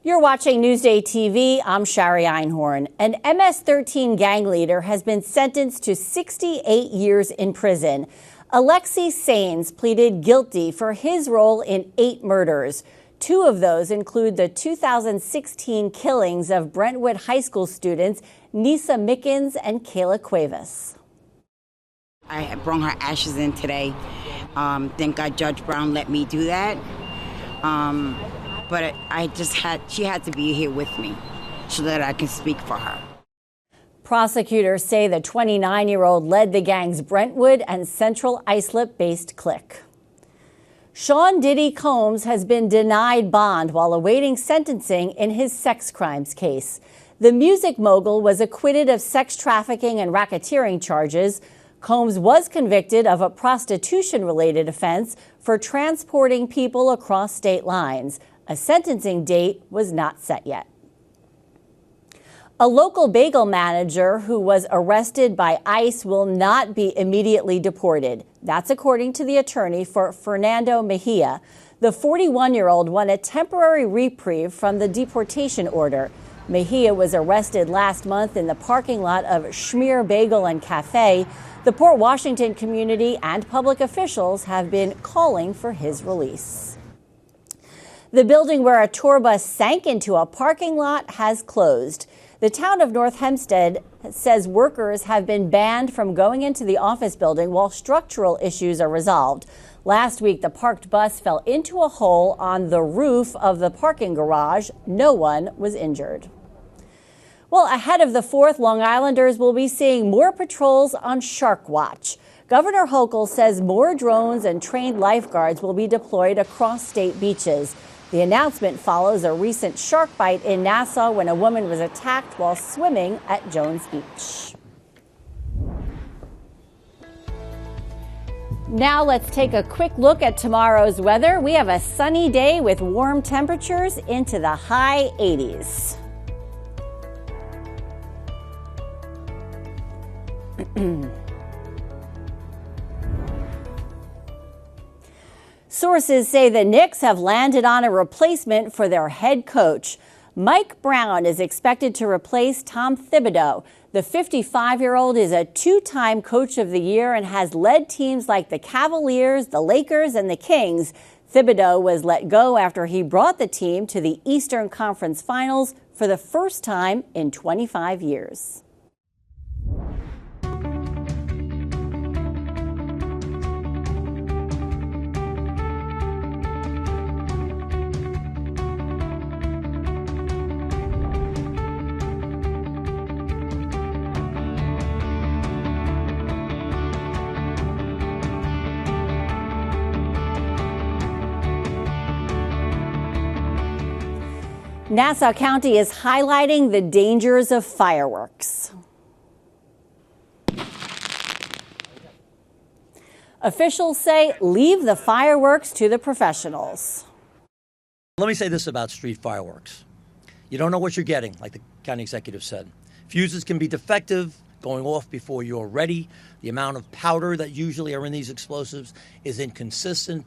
You're watching Newsday TV. I'm Shari Einhorn. An MS-13 gang leader has been sentenced to 68 years in prison. Alexei Sains pleaded guilty for his role in 8 murders. 2 of those include the 2016 killings of Brentwood High School students Nisa Mickens and Kayla Cuevas. I brought her ashes in today. Thank God Judge Brown let me do that. But she had to be here with me so that I can speak for her. Prosecutors say the 29-year-old led the gang's Brentwood and Central Islip-based clique. Sean Diddy Combs has been denied bond while awaiting sentencing in his sex crimes case. The music mogul was acquitted of sex trafficking and racketeering charges. Combs was convicted of a prostitution-related offense for transporting people across state lines. A sentencing date was not set yet. A local bagel manager who was arrested by ICE will not be immediately deported. That's according to the attorney for Fernando Mejia. The 41-year-old won a temporary reprieve from the deportation order. Mejia was arrested last month in the parking lot of Schmear Bagel and Cafe. The Port Washington community and public officials have been calling for his release. The building where a tour bus sank into a parking lot has closed. The town of North Hempstead says workers have been banned from going into the office building while structural issues are resolved. Last week, the parked bus fell into a hole on the roof of the parking garage. No one was injured. Well, ahead of the 4th, Long Islanders will be seeing more patrols on Shark Watch. Governor Hochul says more drones and trained lifeguards will be deployed across state beaches. The announcement follows a recent shark bite in Nassau when a woman was attacked while swimming at Jones Beach. Now let's take a quick look at tomorrow's weather. We have a sunny day with warm temperatures into the high 80s. Sources say the Knicks have landed on a replacement for their head coach. Mike Brown is expected to replace Tom Thibodeau. The 55-year-old is a 2-time Coach of the Year and has led teams like the Cavaliers, the Lakers, and the Kings. Thibodeau was let go after he brought the team to the Eastern Conference Finals for the first time in 25 years. Nassau County is highlighting the dangers of fireworks. Officials say leave the fireworks to the professionals. Let me say this about street fireworks. You don't know what you're getting, like the county executive said. Fuses can be defective, going off before you're ready. The amount of powder that usually are in these explosives is inconsistent.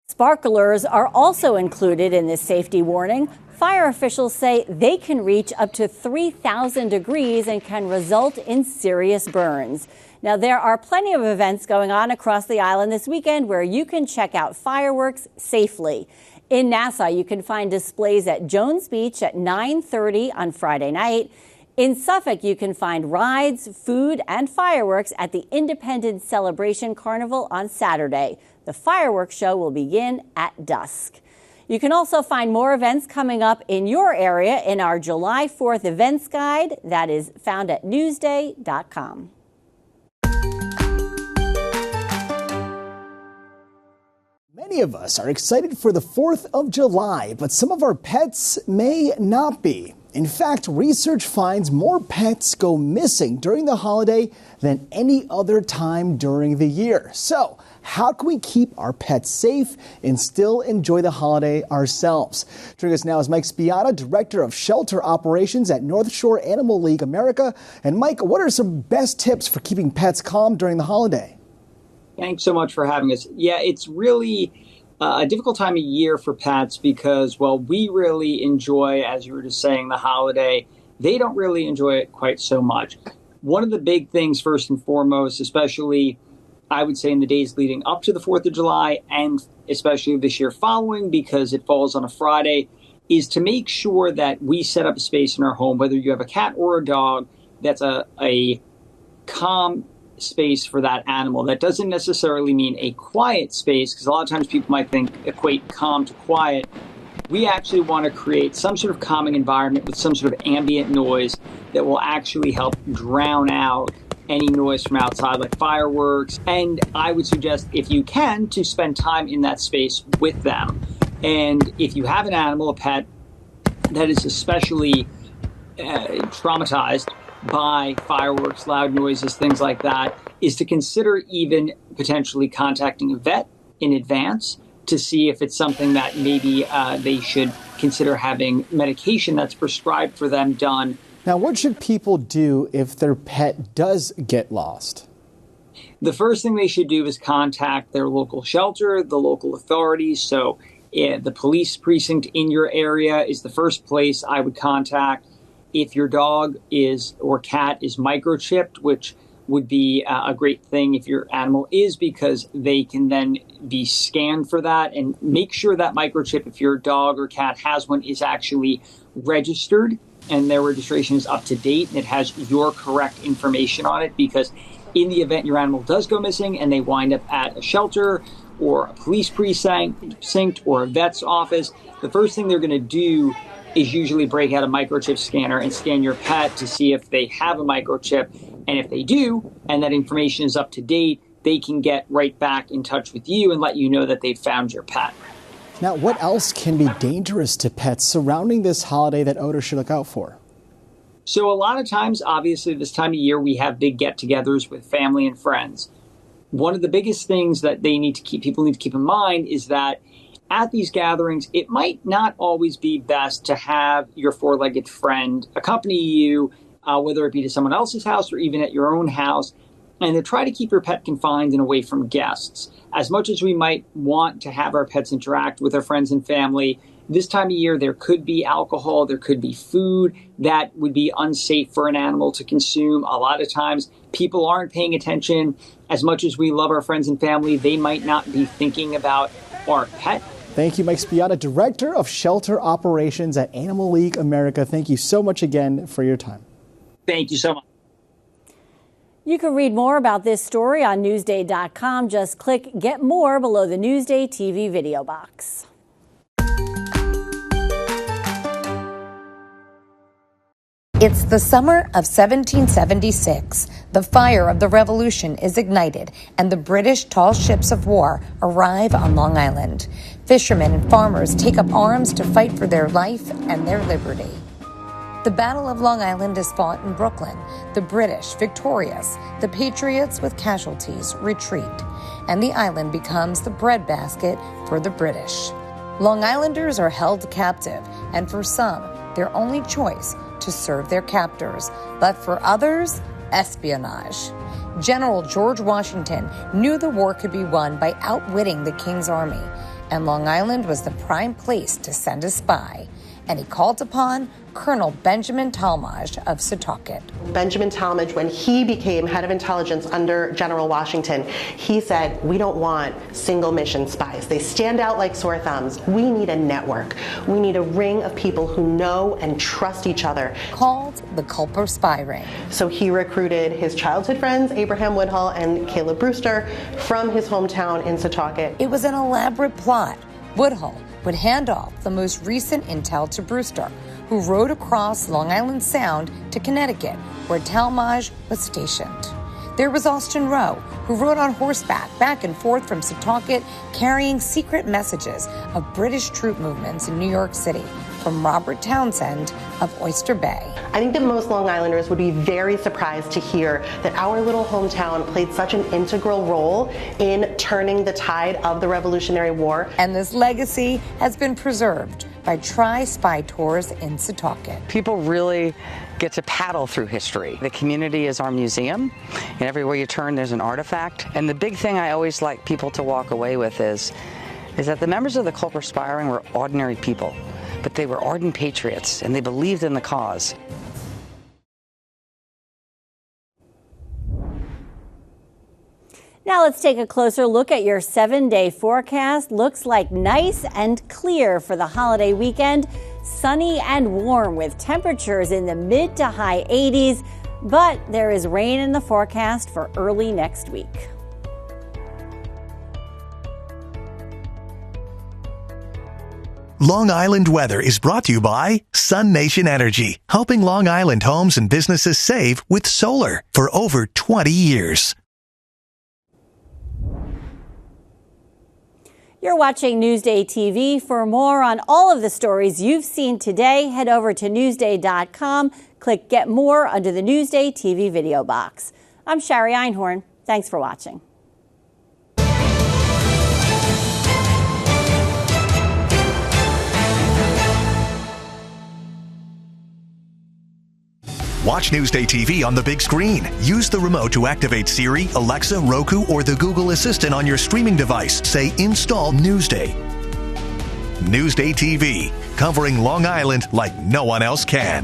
Sparklers are also included in this safety warning. Fire officials say they can reach up to 3,000 degrees and can result in serious burns. Now, there are plenty of events going on across the island this weekend where you can check out fireworks safely. In Nassau, you can find displays at Jones Beach at 9:30 on Friday night. In Suffolk, you can find rides, food, and fireworks at the Independence Celebration Carnival on Saturday. The fireworks show will begin at dusk. You can also find more events coming up in your area in our July 4th events guide that is found at Newsday.com. Many of us are excited for the 4th of July, but some of our pets may not be. In fact, research finds more pets go missing during the holiday than any other time during the year. So, how can we keep our pets safe and still enjoy the holiday ourselves? Joining us now is Mike Spiata, Director of Shelter Operations at North Shore Animal League America. And Mike, what are some best tips for keeping pets calm during the holiday? Thanks so much for having us. Yeah, it's really a difficult time of year for pets because, well, we really enjoy, as you were just saying, the holiday. They don't really enjoy it quite so much. One of the big things, first and foremost, especially I would say in the days leading up to the 4th of July and especially this year following, because it falls on a Friday, is to make sure that we set up a space in our home, whether you have a cat or a dog, that's a calm space for that animal. That doesn't necessarily mean a quiet space, because a lot of times people might equate calm to quiet. We actually want to create some sort of calming environment with some sort of ambient noise that will actually help drown out any noise from outside, like fireworks. And I would suggest, if you can, to spend time in that space with them. And if you have an animal, a pet, that is especially traumatized by fireworks, loud noises, things like that, is to consider even potentially contacting a vet in advance to see if it's something that maybe they should consider having medication that's prescribed for them done. Now, what should people do if their pet does get lost? The first thing they should do is contact their local shelter, the local authorities. So the police precinct in your area is the first place I would contact. If your dog or cat is microchipped, which would be a great thing if your animal is, because they can then be scanned for that, and make sure that microchip, if your dog or cat has one, is actually registered and their registration is up to date and it has your correct information on it, because in the event your animal does go missing and they wind up at a shelter or a police precinct or a vet's office, the first thing they're going to do is usually break out a microchip scanner and scan your pet to see if they have a microchip. And if they do, and that information is up to date, they can get right back in touch with you and let you know that they've found your pet. Now, what else can be dangerous to pets surrounding this holiday that owners should look out for? So a lot of times, obviously, this time of year, we have big get-togethers with family and friends. One of the biggest things that people need to keep in mind is that at these gatherings, it might not always be best to have your four-legged friend accompany you, whether it be to someone else's house or even at your own house, and to try to keep your pet confined and away from guests. As much as we might want to have our pets interact with our friends and family, this time of year there could be alcohol, there could be food that would be unsafe for an animal to consume. A lot of times people aren't paying attention. As much as we love our friends and family, they might not be thinking about our pet. Thank you, Mike Spiata, Director of Shelter Operations at Animal League America. Thank you so much again for your time. Thank you so much. You can read more about this story on Newsday.com. Just click Get More below the Newsday TV video box. It's the summer of 1776. The fire of the Revolution is ignited, and the British tall ships of war arrive on Long Island. Fishermen and farmers take up arms to fight for their life and their liberty. The Battle of Long Island is fought in Brooklyn. The British victorious, the Patriots with casualties retreat, and the island becomes the breadbasket for the British. Long Islanders are held captive, and for some, their only choice to serve their captors, but for others, espionage. General George Washington knew the war could be won by outwitting the King's army, and Long Island was the prime place to send a spy. And he called upon Colonel Benjamin Talmadge of Setauket. Benjamin Talmadge, when he became head of intelligence under General Washington, he said, we don't want single mission spies. They stand out like sore thumbs. We need a network. We need a ring of people who know and trust each other. Called the Culpser spy ring. So he recruited his childhood friends, Abraham Woodhull and Caleb Brewster, from his hometown in Setauket. It was an elaborate plot. Woodhull would hand off the most recent intel to Brewster, who rode across Long Island Sound to Connecticut, where Talmadge was stationed. There was Austin Rowe, who rode on horseback back and forth from Setauket, carrying secret messages of British troop movements in New York City from Robert Townsend of Oyster Bay. I think that most Long Islanders would be very surprised to hear that our little hometown played such an integral role in turning the tide of the Revolutionary War. And this legacy has been preserved by Tri-Spy Tours in Setauket. People really get to paddle through history. The community is our museum, and everywhere you turn there's an artifact. And the big thing I always like people to walk away with is is that the members of the Culpser were ordinary people, but they were ardent patriots and they believed in the cause. Now let's take a closer look at your 7-day forecast. Looks like nice and clear for the holiday weekend. Sunny and warm with temperatures in the mid to high 80s, but there is rain in the forecast for early next week. Long Island weather is brought to you by Sun Nation Energy, helping Long Island homes and businesses save with solar for over 20 years. You're watching Newsday TV. For more on all of the stories you've seen today, head over to Newsday.com. Click Get More under the Newsday TV video box. I'm Shari Einhorn. Thanks for watching. Watch Newsday TV on the big screen. Use the remote to activate Siri, Alexa, Roku, or the Google Assistant on your streaming device. Say, install Newsday. Newsday TV, covering Long Island like no one else can.